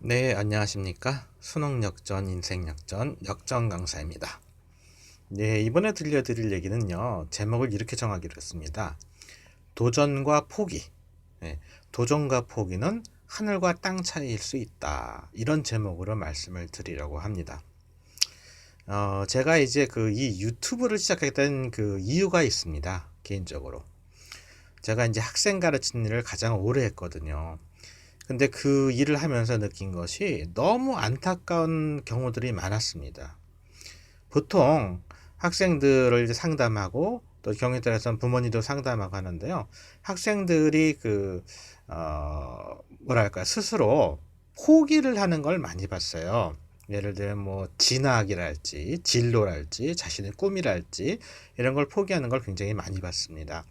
네, 안녕하십니까? 수능 역전, 인생 역전, 역전 강사입니다. 네, 이번에 들려드릴 얘기는요, 제목을 이렇게 정하기로 했습니다. 도전과 포기. 네, 도전과 포기는 하늘과 땅 차이일 수 있다. 이런 제목으로 말씀을 드리려고 합니다. 제가 이제 이 유튜브를 시작하게 된 그 이유가 있습니다. 개인적으로. 제가 이제 학생 가르치는 일을 가장 오래 했거든요. 근데 그 일을 하면서 느낀 것이 너무 안타까운 경우들이 많았습니다. 보통 학생들을 이제 상담하고 또 경우에 따라서는 부모님도 상담하고 하는데요. 학생들이 뭐랄까, 스스로 포기를 하는 걸 많이 봤어요. 예를 들면 뭐 진학이랄지 진로랄지 자신의 꿈이랄지 이런 걸 포기하는 걸 굉장히 많이 봤습니다.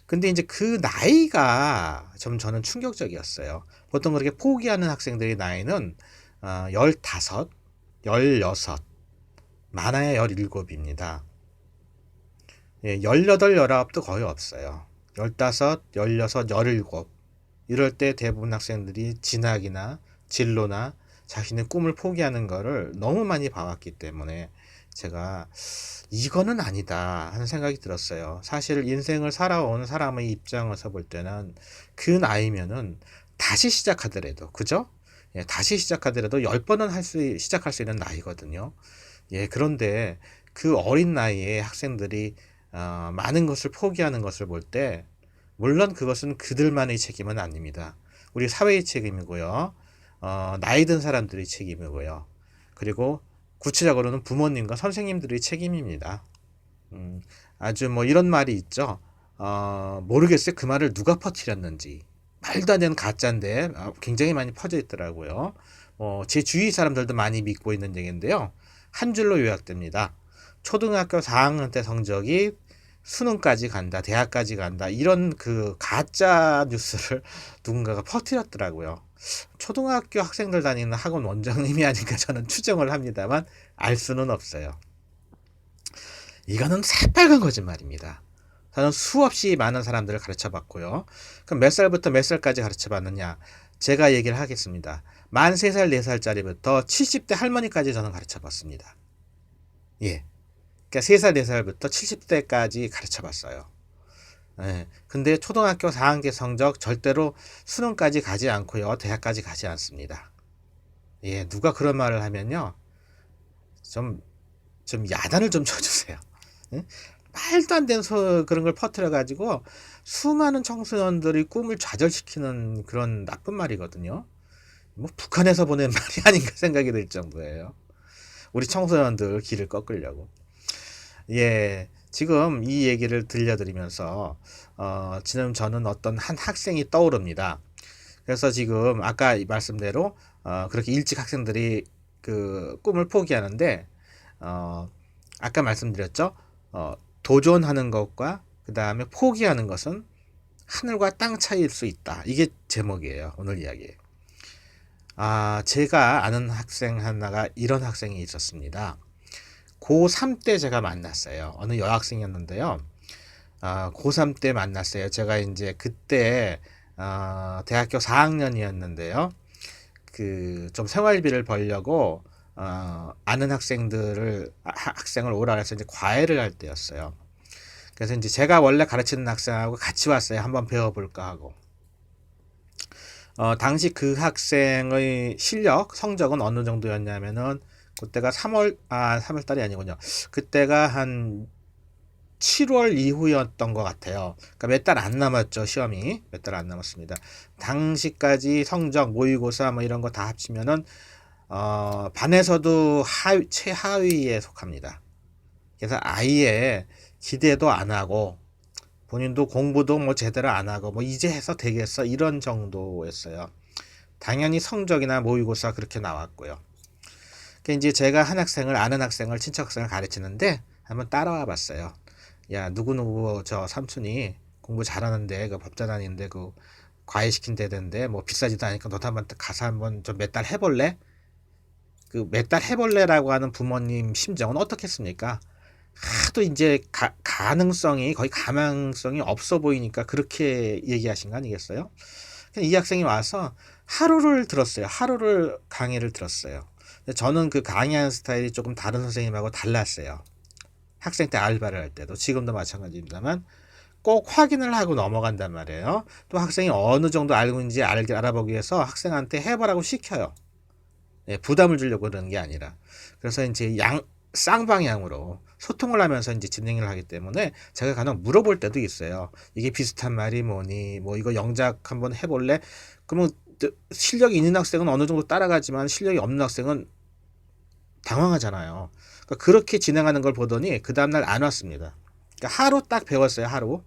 근데 이제 그 나이가 좀 저는 충격적이었어요. 보통 그렇게 포기하는 학생들의 나이는 15, 16, 많아야 17입니다. 예, 18, 19도 거의 없어요. 15, 16, 17 이럴 때 대부분 학생들이 진학이나 진로나 자신의 꿈을 포기하는 거를 너무 많이 봐왔기 때문에 제가 이거는 아니다 하는 생각이 들었어요. 사실 인생을 살아온 사람의 입장에서 볼 때는 그 나이면은 다시 시작하더라도, 그죠? 예, 다시 시작하더라도 10번은 시작할 수 있는 나이거든요. 예, 그런데 그 어린 나이에 학생들이 많은 것을 포기하는 것을 볼 때, 물론 그것은 그들만의 책임은 아닙니다. 우리 사회의 책임이고요. 나이 든 사람들의 책임이고요. 그리고 구체적으로는 부모님과 선생님들의 책임입니다. 음, 아주 뭐 이런 말이 있죠. 모르겠어요. 그 말을 누가 퍼뜨렸는지. 말도 안 되는 가짜인데 굉장히 많이 퍼져 있더라고요. 제 주위 사람들도 많이 믿고 있는 얘기인데요. 한 줄로 요약됩니다. 초등학교 4학년 때 성적이 수능까지 간다, 대학까지 간다, 이런 그 가짜 뉴스를 누군가가 퍼뜨렸더라고요. 초등학교 학생들 다니는 학원 원장님이 아닌가 저는 추정을 합니다만 알 수는 없어요. 이거는 새빨간 거짓말입니다. 저는 수없이 많은 사람들을 가르쳐 봤고요. 그럼 몇 살부터 몇 살까지 가르쳐 봤느냐? 제가 얘기를 하겠습니다. 만 3살, 4살짜리부터 70대 할머니까지 저는 가르쳐 봤습니다. 예. 그러니까 3살, 4살부터 70대까지 가르쳐 봤어요. 예. 근데 초등학교 4학년 성적 절대로 수능까지 가지 않고요. 대학까지 가지 않습니다. 예, 누가 그런 말을 하면요. 좀, 좀 야단을 좀 쳐주세요. 예? 말도 안 되는 그런 걸 퍼뜨려가지고 수많은 청소년들이 꿈을 좌절시키는 그런 나쁜 말이거든요. 뭐 북한에서 보낸 말이 아닌가 생각이 들 정도예요. 우리 청소년들 길을 꺾으려고. 예, 지금 이 얘기를 들려드리면서 지금 저는 어떤 한 학생이 떠오릅니다. 그래서 지금 아까 말씀대로 그렇게 일찍 학생들이 그 꿈을 포기하는데 아까 말씀드렸죠. 도전하는 것과 그 다음에 포기하는 것은 하늘과 땅 차이일 수 있다. 이게 제목이에요. 오늘 이야기. 제가 아는 학생 하나가 이런 학생이 있었습니다. 고3 때 제가 만났어요. 어느 여학생이었는데요. 고3 때 만났어요. 제가 이제 그때 대학교 4학년이었는데요. 그 좀 생활비를 벌려고 아는 학생을 오라 해서 이제 과외를 할 때였어요. 그래서 이제 제가 원래 가르치는 학생하고 같이 왔어요. 한번 배워볼까 하고. 당시 그 학생의 실력, 성적은 어느 정도였냐면은 그때가 3월 달이 아니군요. 그때가 한 7월 이후였던 것 같아요. 그러니까 몇 달 안 남았죠, 시험이. 몇 달 안 남았습니다. 당시까지 성적, 모의고사 뭐 이런 거 다 합치면은 반에서도 최하위에 속합니다. 그래서 아예 기대도 안 하고 본인도 공부도 뭐 제대로 안 하고 뭐 이제 해서 되겠어 이런 정도였어요. 당연히 성적이나 모의고사 그렇게 나왔고요. 그러니까 이제 제가 아는 학생을 친척 학생을 가르치는데 한번 따라와 봤어요. 야, 누구누구 저 삼촌이 공부 잘하는데 그 법대 다니는데 그 과외 시킨다던데 뭐 비싸지도 않으니까 너도 한번 가서 한번 좀 몇 달 해볼래? 그 몇 달 해볼래라고 하는 부모님 심정은 어떻겠습니까? 하도 이제 가능성이 거의 가망성이 없어 보이니까 그렇게 얘기하신 거 아니겠어요? 이 학생이 와서 하루를 들었어요. 하루를 강의를 들었어요. 근데 저는 그 강의하는 스타일이 조금 다른 선생님하고 달랐어요. 학생 때 알바를 할 때도 지금도 마찬가지입니다만 꼭 확인을 하고 넘어간단 말이에요. 또 학생이 어느 정도 알고 있는지 알아보기 위해서 학생한테 해보라고 시켜요. 예, 부담을 주려고 그러는 게 아니라. 그래서 이제 쌍방향으로 소통을 하면서 이제 진행을 하기 때문에 제가 간혹 물어볼 때도 있어요. 이게 비슷한 말이 뭐니? 뭐 이거 영작 한번 해볼래? 그러면 실력이 있는 학생은 어느 정도 따라가지만 실력이 없는 학생은 당황하잖아요. 그러니까 그렇게 진행하는 걸 보더니 그 다음날 안 왔습니다. 그러니까 하루 딱 배웠어요. 하루.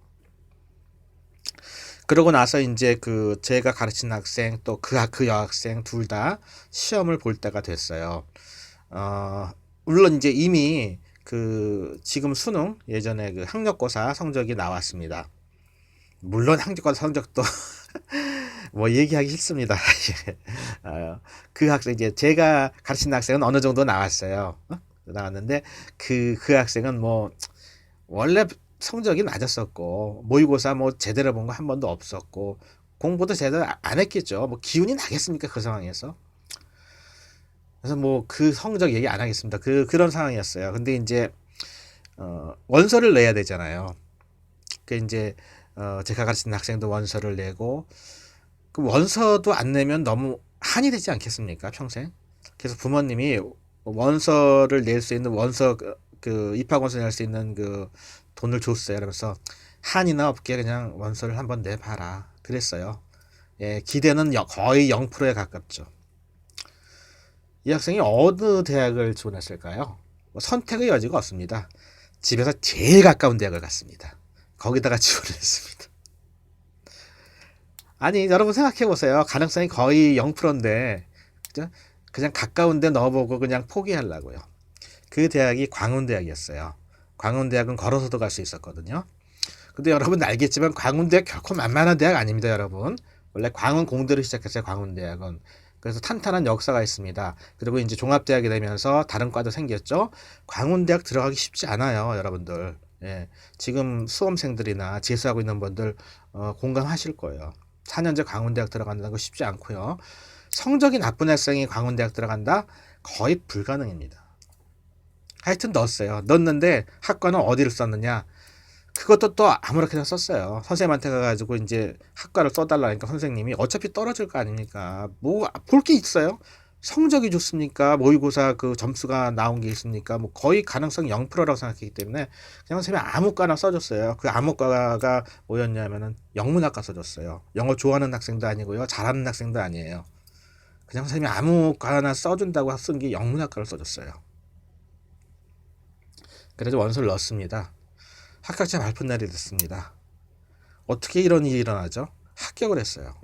그러고 나서 이제 그 제가 가르친 학생 또 그 여학생 둘 다 시험을 볼 때가 됐어요. 어, 물론 이제 이미 그 지금 수능 예전에 그 학력고사 성적이 나왔습니다. 물론 학력고사 성적도 뭐 얘기하기 싫습니다. 그 학생 이제 제가 가르친 학생은 어느 정도 나왔어요. 나왔는데 그 학생은 뭐 원래 성적이 낮았었고 모의고사 뭐 제대로 본 거 한 번도 없었고 공부도 제대로 안 했겠죠. 뭐 기운이 나겠습니까 그 상황에서? 그래서 뭐 그 성적 얘기 안 하겠습니다. 그런 상황이었어요. 근데 이제 원서를 내야 되잖아요. 그 이제 제가 가르치는 학생도 원서를 내고 그 원서도 안 내면 너무 한이 되지 않겠습니까 평생? 그래서 부모님이 원서를 낼 수 있는 원서 그 입학원서 낼 수 있는 그 돈을 줬어요. 그래서 한이나 없게 그냥 원서를 한번 내봐라 그랬어요. 예, 기대는 거의 0%에 가깝죠. 이 학생이 어느 대학을 지원했을까요? 뭐 선택의 여지가 없습니다. 집에서 제일 가까운 대학을 갔습니다. 거기다가 지원을 했습니다. 아니 여러분 생각해 보세요. 가능성이 거의 0%인데 그죠? 그냥 가까운 데 넣어보고 그냥 포기하려고요. 그 대학이 광운대학이었어요. 광운대학은 걸어서도 갈 수 있었거든요. 근데 여러분 알겠지만 광운대학 결코 만만한 대학 아닙니다, 여러분. 원래 광운공대로 시작했어요, 광운대학은. 그래서 탄탄한 역사가 있습니다. 그리고 이제 종합대학이 되면서 다른 과도 생겼죠. 광운대학 들어가기 쉽지 않아요, 여러분들. 예, 지금 수험생들이나 재수하고 있는 분들 공감하실 거예요. 4년제 광운대학 들어간다는 거 쉽지 않고요. 성적이 나쁜 학생이 광운대학 들어간다? 거의 불가능입니다. 하여튼 넣었어요. 넣었는데 학과는 어디를 썼느냐? 그것도 또 아무렇게나 썼어요. 선생님한테 가가지고 이제 학과를 써달라니까 선생님이 어차피 떨어질 거 아닙니까? 뭐 볼 게 있어요? 성적이 좋습니까? 모의고사 그 점수가 나온 게 있습니까? 뭐 거의 가능성 0%라고 생각했기 때문에 그냥 선생님이 아무 과나 써줬어요. 그 아무 과가 뭐였냐면은 영문학과 써줬어요. 영어 좋아하는 학생도 아니고요. 잘하는 학생도 아니에요. 그냥 선생님이 아무 과나 써준다고 쓴 게 영문학과를 써줬어요. 그래서 원서를 넣었습니다. 합격자 발표 날이 됐습니다. 어떻게 이런 일이 일어나죠? 합격을 했어요.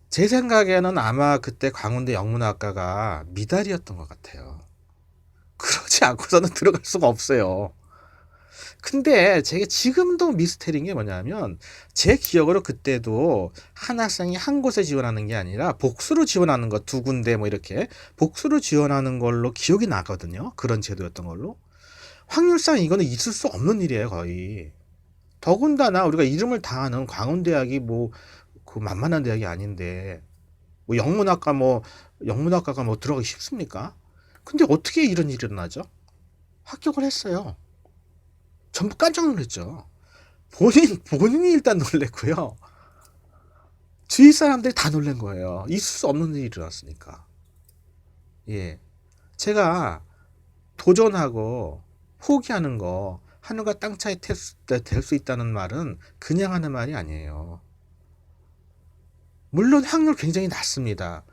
제 생각에는 아마 그때 광운대 영문학과가 미달이었던 것 같아요. 그러지 않고서는 들어갈 수가 없어요. 근데 제게 지금도 미스테리인 게 뭐냐면 제 기억으로 그때도 한 학생이 한 곳에 지원하는 게 아니라 복수로 지원하는 거 두 군데 뭐 이렇게 복수로 지원하는 걸로 기억이 나거든요. 그런 제도였던 걸로. 확률상 이거는 있을 수 없는 일이에요, 거의. 더군다나 우리가 이름을 다 아는 광운대학이 뭐 그 만만한 대학이 아닌데 뭐 영문학과가 뭐 들어가기 쉽습니까? 근데 어떻게 이런 일이 일어나죠? 합격을 했어요. 전부 깜짝 놀랐죠. 본인이 일단 놀랬고요. 주위 사람들이 다 놀란 거예요. 있을 수 없는 일이 일어났으니까. 예. 제가 도전하고 포기하는 거 하늘과 땅 차이 될 수 있다는 말은 그냥 하는 말이 아니에요. 물론 확률 굉장히 낮습니다.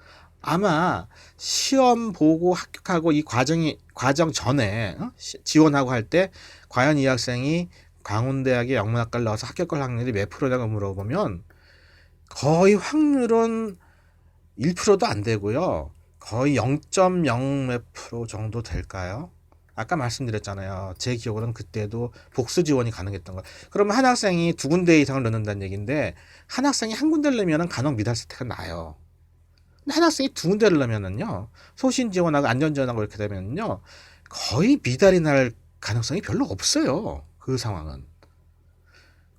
아마 시험 보고 합격하고 이 과정 전에 지원하고 할 때 과연 이 학생이 광운대학의 영문학과를 넣어서 합격할 확률이 몇 프로라고 물어보면 거의 확률은 1%도 안 되고요. 거의 0.0 몇 프로 정도 될까요? 아까 말씀드렸잖아요. 제 기억으로는 그때도 복수 지원이 가능했던 거. 그러면 한 학생이 두 군데 이상을 넣는다는 얘기인데 한 학생이 한 군데를 넣으면 간혹 미달 세태가 나요. 근데 한 학생이 두 군데를 넣으면은요. 소신 지원하고 안전 지원하고 이렇게 되면요. 거의 미달이 날 가능성이 별로 없어요. 그 상황은.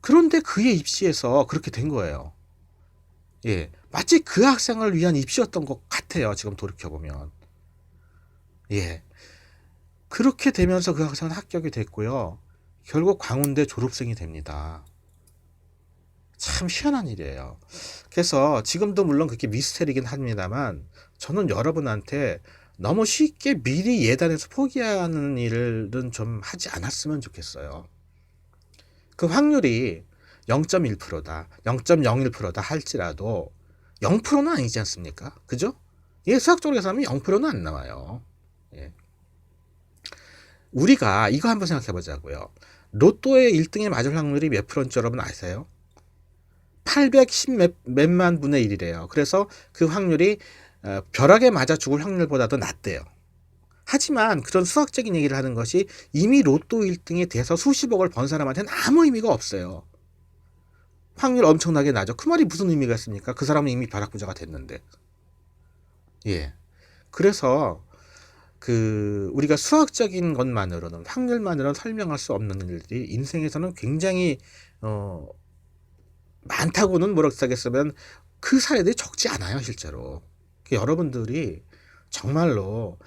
그런데 그의 입시에서 그렇게 된 거예요. 예. 마치 그 학생을 위한 입시였던 것 같아요. 지금 돌이켜보면. 예. 그렇게 되면서 그 학생은 합격이 됐고요. 결국 광운대 졸업생이 됩니다. 참 희한한 일이에요. 그래서 지금도 물론 그렇게 미스테리긴 합니다만 저는 여러분한테 너무 쉽게 미리 예단해서 포기하는 일은 좀 하지 않았으면 좋겠어요. 그 확률이 0.1%다, 0.01%다 할지라도 0%는 아니지 않습니까? 그죠? 예, 수학적으로 계산하면 0%는 안 나와요. 예. 우리가 이거 한번 생각해 보자고요. 로또의 1등에 맞을 확률이 몇 프로인지 여러분 아세요? 810 몇만 분의 1이래요. 그래서 그 확률이 벼락에 맞아 죽을 확률보다도 낮대요. 하지만 그런 수학적인 얘기를 하는 것이 이미 로또 1등이 돼서 수십억을 번 사람한테는 아무 의미가 없어요. 확률 엄청나게 낮아. 그 말이 무슨 의미가 있습니까? 그 사람은 이미 벼락부자가 됐는데. 예. 그래서 우리가 수학적인 것만으로는, 확률만으로는 설명할 수 없는 일들이 인생에서는 굉장히 많다고는 모르겠으면 그 사례들이 적지 않아요, 실제로. 여러분들이 정말로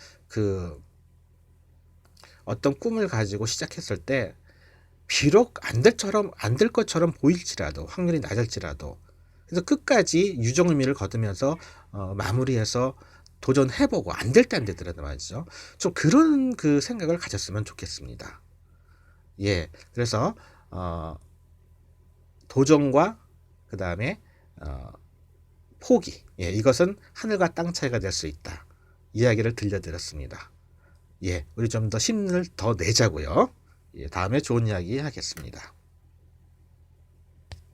어떤 꿈을 가지고 시작했을 때 비록 안 될 것처럼 보일지라도, 확률이 낮을지라도, 그래서 끝까지 유정의미를 거두면서 마무리해서 도전해보고 안 될 때 안 되더라도 말이죠. 좀 그런 생각을 가졌으면 좋겠습니다. 예, 그래서 도전과 그 다음에 포기, 예, 이것은 하늘과 땅 차이가 될 수 있다. 이야기를 들려드렸습니다. 예, 우리 좀 더 힘을 더 내자고요. 예, 다음에 좋은 이야기 하겠습니다.